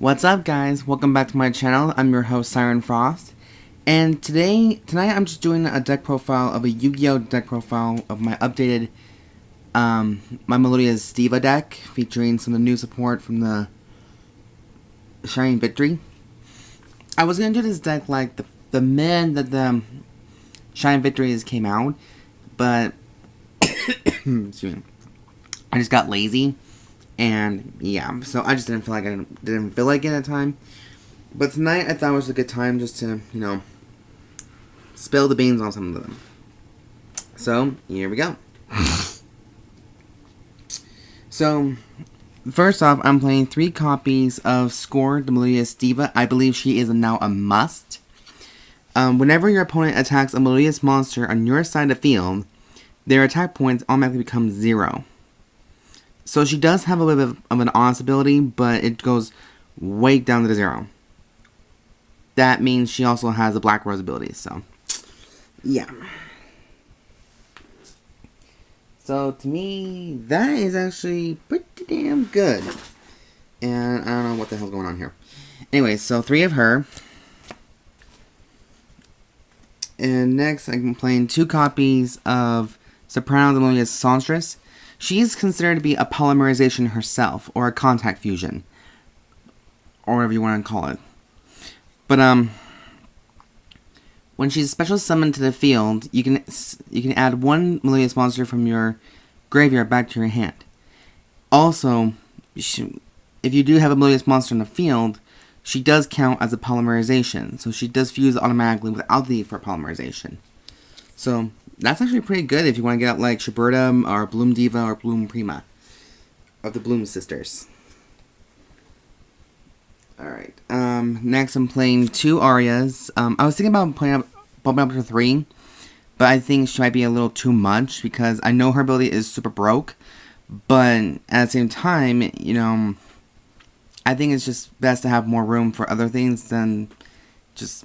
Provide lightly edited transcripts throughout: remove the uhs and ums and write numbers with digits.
What's up, guys? Welcome back to my channel. I'm your host, Siren Frost. And tonight I'm just doing a deck profile of a YGO deck profile of my updated, my Melodious Diva deck, featuring some of the new support from the Shining Victory. I was gonna do this deck like the minute that the Shining Victories came out, but excuse me, I just got lazy. And yeah, so I just didn't feel like didn't feel like it at the time. But tonight I thought it was a good time just to, spill the beans on some of them. So here we go. So first off, I'm playing 3 copies of Score, the Melodious Diva. I believe she is now a must. Whenever your opponent attacks a Melodious monster on your side of the field, their attack points automatically become 0. So she does have a little bit of an honest ability, but it goes way down to 0. That means she also has a Black Rose ability, so yeah. So to me, that is actually pretty damn good. And I don't know what the hell's going on here. Anyway, so 3 of her. And next I'm playing 2 copies of Soprano, the Melodious Songstress. She is considered to be a polymerization herself, or a contact fusion, or whatever you want to call it. But when she's special summoned to the field, you can add 1 Melodious monster from your graveyard back to your hand. Also, if you do have a Melodious monster in the field, she does count as a polymerization, so she does fuse automatically without the need for polymerization. So that's actually pretty good if you want to get out like Shurberta or Bloom Diva or Bloom Prima of the Bloom sisters. Alright, next I'm playing 2 Arias. I was thinking about bumping up to 3, but I think she might be a little too much because I know her ability is super broke, but at the same time, I think it's just best to have more room for other things than just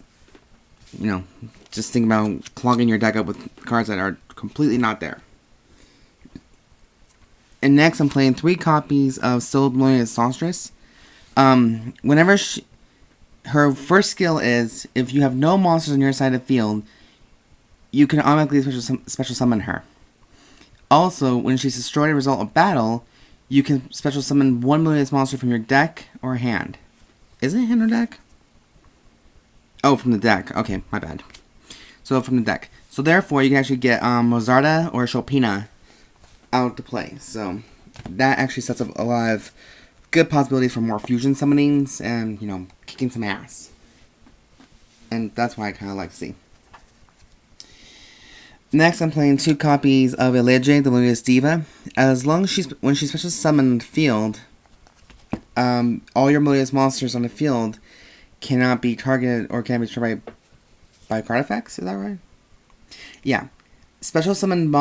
think about clogging your deck up with cards that are completely not there. And next, I'm playing 3 copies of Solemn Warning Songstress. Whenever her first skill is, if you have no monsters on your side of the field, you can automatically special summon her. Also, when she's destroyed as a result of battle, you can special summon 1 Melodious monster from your deck or hand. Is it hand or deck? Oh, from the deck. Okay, my bad. So from the deck. So therefore, you can actually get Mozarta or Shopina out to play. So that actually sets up a lot of good possibilities for more fusion summonings and, kicking some ass. And that's why I kind of like to see. Next, I'm playing 2 copies of Elegy, the Melodious Diva. As long as when she's special summoned field, all your Melodious monsters on the field cannot be targeted or can be destroyed by card effects. Is that right? Yeah. Special summoned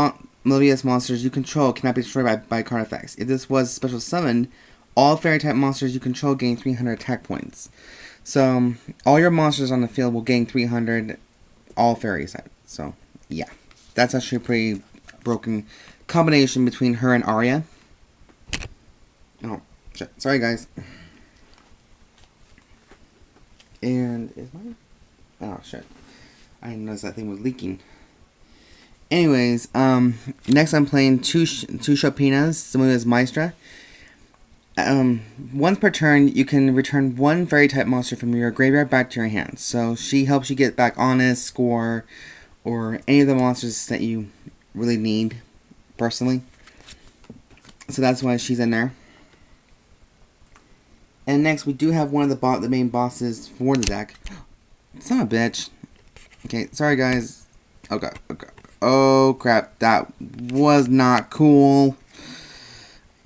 Melodious monsters you control cannot be destroyed by card effects. If this was special summoned, all fairy type monsters you control gain 300 attack points. So all your monsters on the field will gain 300, all fairy type. So yeah, that's actually a pretty broken combination between her and Aria. Oh shit! Sorry guys. And is mine? Oh shit! I didn't notice that thing was leaking. Anyways, next I'm playing two Shopinas, similar as Maestra. Once per turn, you can return 1 fairy type monster from your graveyard back to your hand. So she helps you get back Honest, Score, or any of the monsters that you really need, personally. So that's why she's in there. And next, we do have one of the main bosses for the deck. Son of a bitch. Okay, sorry guys. Oh god, oh god. Oh crap, that was not cool.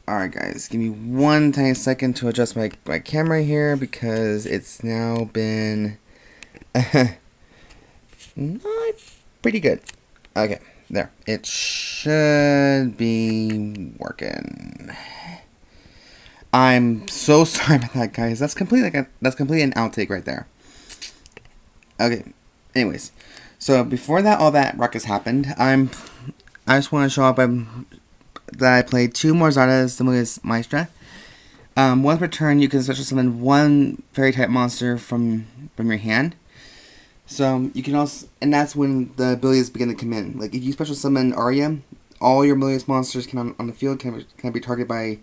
Alright guys, give me 1 tiny second to adjust my camera here because it's now been not pretty good. Okay, there. It should be working. I'm so sorry about that, guys. That's completely an outtake right there. Okay. Anyways, so before all that ruckus happened, I just want to show up that I played 2 Mozartas, similar as Maestra. Once per turn, you can special summon one fairy type monster from your hand. So you can also, and that's when the abilities begin to come in. Like if you special summon Aria, all your Melodious monsters can on the field can be targeted by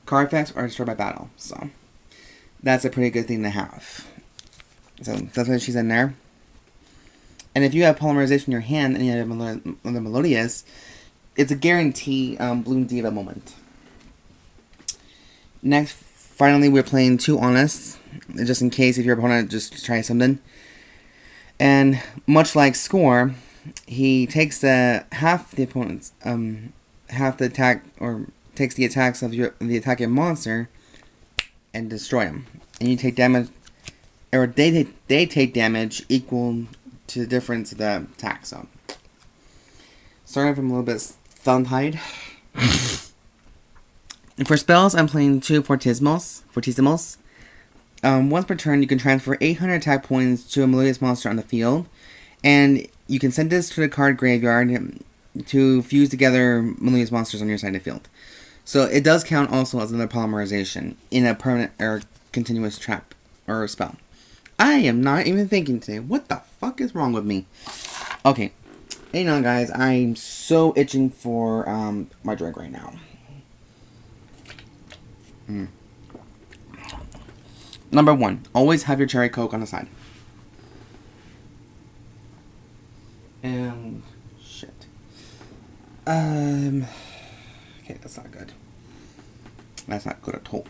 card effects or destroyed by battle. So that's a pretty good thing to have. So that's why she's in there. And if you have Polymerization in your hand and you have the Melodious, it's a guarantee Bloom Diva moment. Next, finally, we're playing 2 Honest, just in case if your opponent just tries something. And much like Score, he takes half the opponent's half the attack, or takes the attacks of the attacking monster and destroy him. And you take damage, or they take damage equal to the difference of the attack. So sorry if I'm a little bit tongue-tied. For spells, I'm playing 2 Fortissimos. Once per turn, you can transfer 800 attack points to a Melodious monster on the field, and you can send this to the card graveyard to fuse together Melodious monsters on your side of the field. So it does count also as another Polymerization in a permanent or continuous trap or spell. I am not even thinking today. What the fuck is wrong with me? Okay, hang on, guys. I'm so itching for my drink right now. Number 1, always have your cherry coke on the side. And shit. Okay, that's not good. That's not good at all.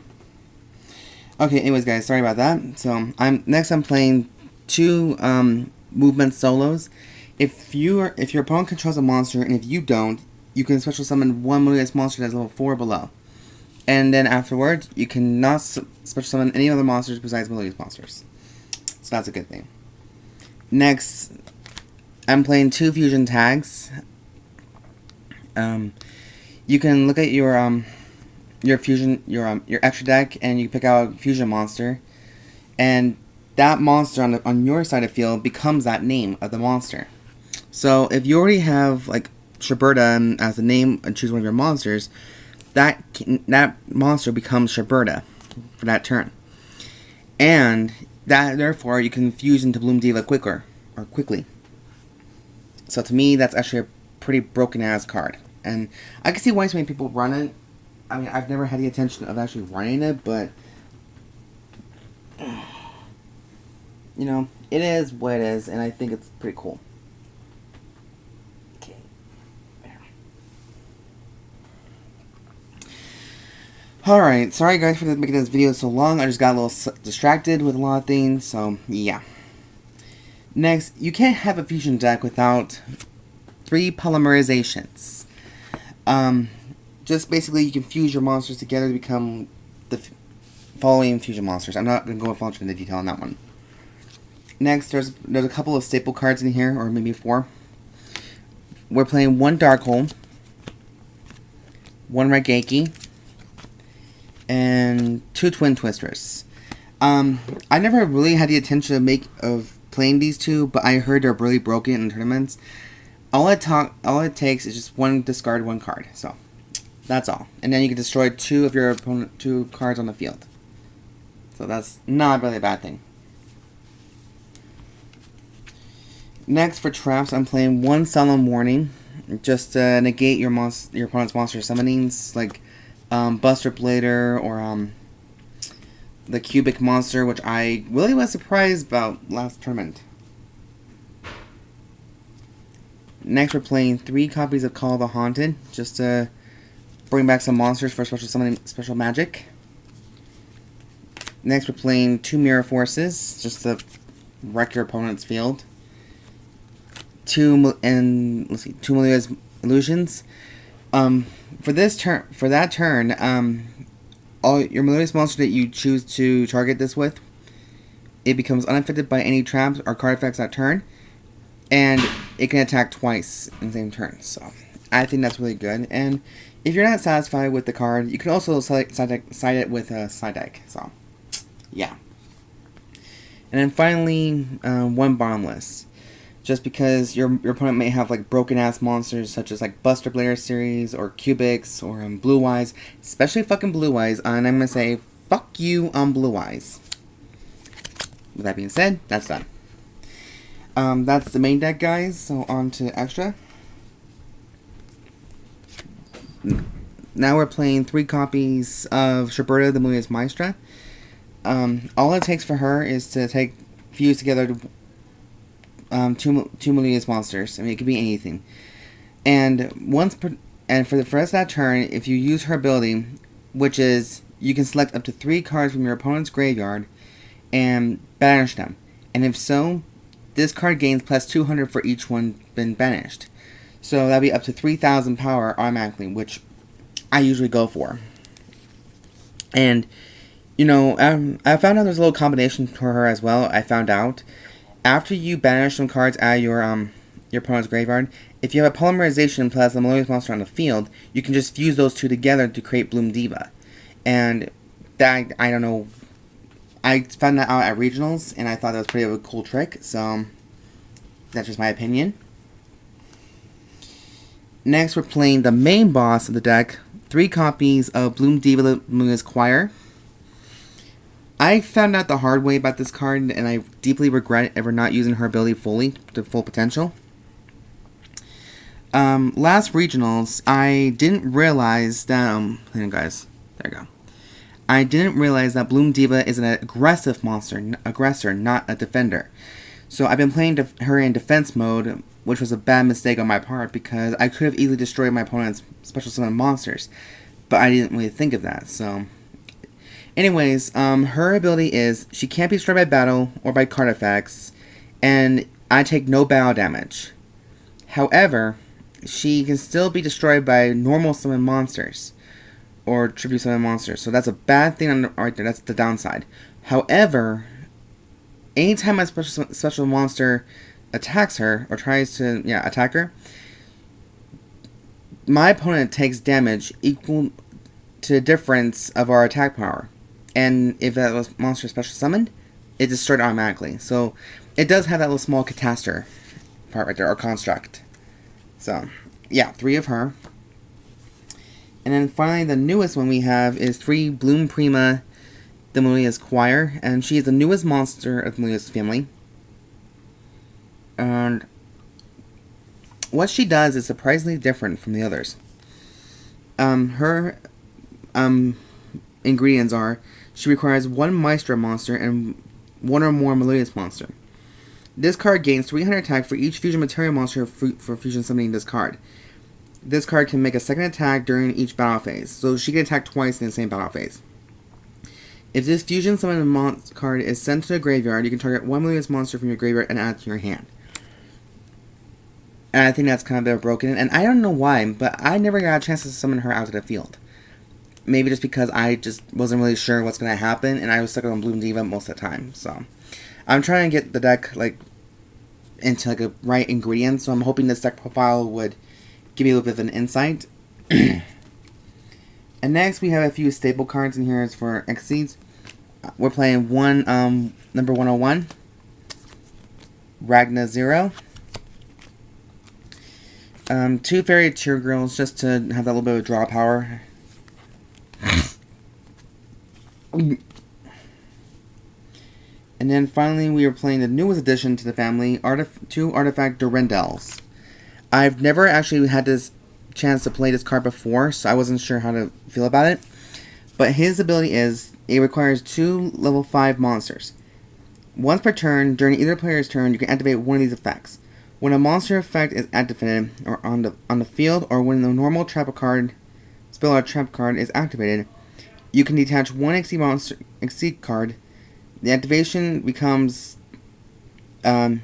Okay, anyways, guys, sorry about that. So I'm playing 2 movement solos. If your opponent controls a monster, and if you don't, you can special summon one Melodious monster that's level 4 or below. And then afterwards, you cannot special summon any other monsters besides Melodious monsters. So that's a good thing. Next, I'm playing 2 fusion tags. You can look at your fusion, your extra deck, and you pick out a fusion monster, and that monster on your side of the field becomes that name of the monster. So if you already have like Shurberta as the name and choose one of your monsters, that monster becomes Shurberta for that turn, and that therefore you can fuse into Bloom Diva quickly. So to me, that's actually a pretty broken ass card, and I can see why so many people run it. I mean, I've never had the intention of actually running it, but you know, it is what it is, and I think it's pretty cool. Okay. There. Alright, sorry guys for making this video so long. I just got a little distracted with a lot of things, so yeah. Next, you can't have a fusion deck without 3 polymerizations. Just basically, you can fuse your monsters together to become the following fusion monsters. I'm not going to go into detail on that one. Next, there's a couple of staple cards in here, or maybe 4. We're playing 1 Dark Hole, 1 Raigeki, and 2 Twin Twisters. I never really had the intention of playing these 2, but I heard they're really broken in tournaments. All it takes is just 1 discard, 1 card. So that's all. And then you can destroy 2 of your opponent 2 cards on the field. So that's not really a bad thing. Next for traps, I'm playing 1 Solemn Warning. Just to negate your opponent's monster summonings, like Buster Blader or the Cubic Monster, which I really was surprised about last tournament. Next, we're playing 3 copies of Call of the Haunted, just to bring back some monsters for special summoning, special magic. Next, we're playing 2 Mirror Forces, just to wreck your opponent's field. 2 Melodious Illusions. For that turn, all your Melodious monster that you choose to target this with, it becomes unaffected by any traps or card effects that turn, and it can attack twice in the same turn. So I think that's really good. And if you're not satisfied with the card, you can also side it with a side deck. So yeah. And then finally, 1 Bottomless. Just because your opponent may have like broken ass monsters such as like Buster Blader series or Cubics or Blue Eyes, especially fucking Blue Eyes, and I'm gonna say fuck you on Blue Eyes. With that being said, that's done. That's the main deck, guys. So on to extra. Now we're playing 3 copies of Shurberta, the Melodious Maestra. All it takes for her is to fuse together two Melodious monsters. I mean, it could be anything. And for the rest of that turn, if you use her ability, which is you can select up to 3 cards from your opponent's graveyard and banish them. And if so, this card gains plus 200 for each one been banished. So that'd be up to 3,000 power automatically, which I usually go for. And, you know, I found out there's a little combination for her as well. I found out after you banish some cards out of your opponent's graveyard, if you have a Polymerization plus a Melodious monster on the field, you can just fuse those two together to create Bloom Diva. And that, I don't know, I found that out at Regionals, and I thought that was pretty of a cool trick, so that's just my opinion. Next, we're playing the main boss of the deck, 3 copies of Bloom Diva, the Melodious Choir. I found out the hard way about this card, and I deeply regret ever not using her ability fully, to full potential. Last Regionals, I didn't realize that, hang on guys, there you go. I didn't realize that Bloom Diva is an aggressive aggressor, not a defender. So I've been playing her in defense mode, which was a bad mistake on my part, because I could have easily destroyed my opponent's special summon monsters, but I didn't really think of that, so. Anyways, her ability is, she can't be destroyed by battle or by card effects, and I take no battle damage. However, she can still be destroyed by normal summon monsters, or tribute summon monsters, so that's a bad thing right there, that's the downside. However, anytime a special monster attacks her, or tries to, attack her, my opponent takes damage equal to the difference of our attack power. And if that was monster special summoned, it destroyed automatically. So, it does have that little small catastor part right there, or construct. So, yeah, 3 of her. And then finally, the newest one we have is 3 Bloom Prima, the Melodious Choir. And she is the newest monster of the Melodious family. And what she does is surprisingly different from the others. Her ingredients are, she requires 1 Maestra monster and 1 or more Melodious monster. This card gains 300 attack for each fusion material monster for fusion summoning this card. This card can make a second attack during each battle phase, so she can attack twice in the same battle phase. If this fusion summon card is sent to the graveyard, you can target 1 Melodious monster from your graveyard and add it to your hand. And I think that's kind of a bit broken, and I don't know why, but I never got a chance to summon her out to the field. Maybe just because I just wasn't really sure what's going to happen, and I was stuck on Bloom Diva most of the time, so. I'm trying to get the deck, into, a right ingredient, so I'm hoping this deck profile would give me a little bit of an insight. And next, we have a few staple cards in here for Exceeds. We're playing number 101, Ragnazero. 2 Fairy Tear Girls, just to have that little bit of draw power. And then finally, we are playing the newest addition to the family, 2 Artifact Durendals. I've never actually had this chance to play this card before, so I wasn't sure how to feel about it. But his ability is, it requires 2 level 5 monsters. Once per turn, during either player's turn, you can activate one of these effects. When a monster effect is activated, or on the field, or when the normal trap card, spell or trap card is activated, you can detach 1 Exceed card. The activation becomes, the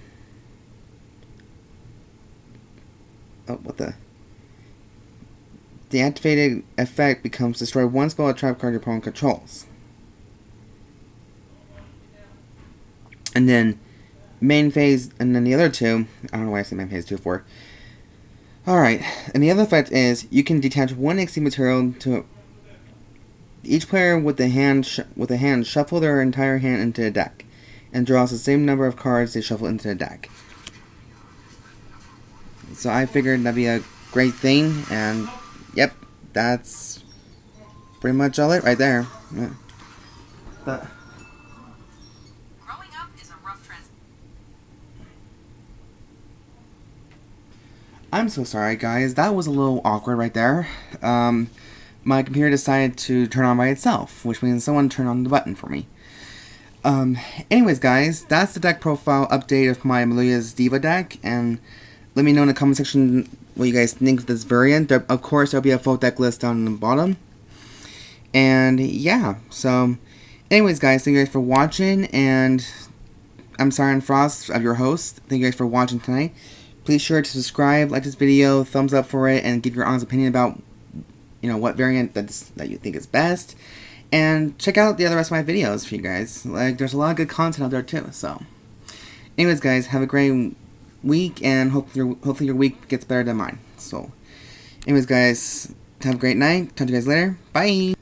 activated effect becomes destroy 1 spell or trap card your opponent controls. And then main phase, and then the other 2, I don't know why I said main phase 2 for. Alright, and the other effect is, you can detach 1 XC material to each player with a hand shuffle their entire hand into the deck, and draws the same number of cards they shuffle into the deck. So I figured that'd be a great thing, and yep, that's pretty much all it right there. The Growing up is a rough I'm so sorry, guys. That was a little awkward right there. My computer decided to turn on by itself, which means someone turned on the button for me. Anyways, guys, that's the deck profile update of my Melodious Diva deck, and let me know in the comment section what you guys think of this variant. Of course, there'll be a full deck list down in the bottom. And yeah, so anyways, guys, thank you guys for watching, and I'm Siren Frost, I'm your host. Thank you guys for watching tonight. Please sure to subscribe, like this video, thumbs up for it, and give your honest opinion about, you know, what variant that you think is best. And check out the other rest of my videos for you guys. Like, there's a lot of good content out there too. So, anyways, guys, have a great week, and hopefully your week gets better than mine. So, anyways, guys, have a great night. Talk to you guys later. Bye.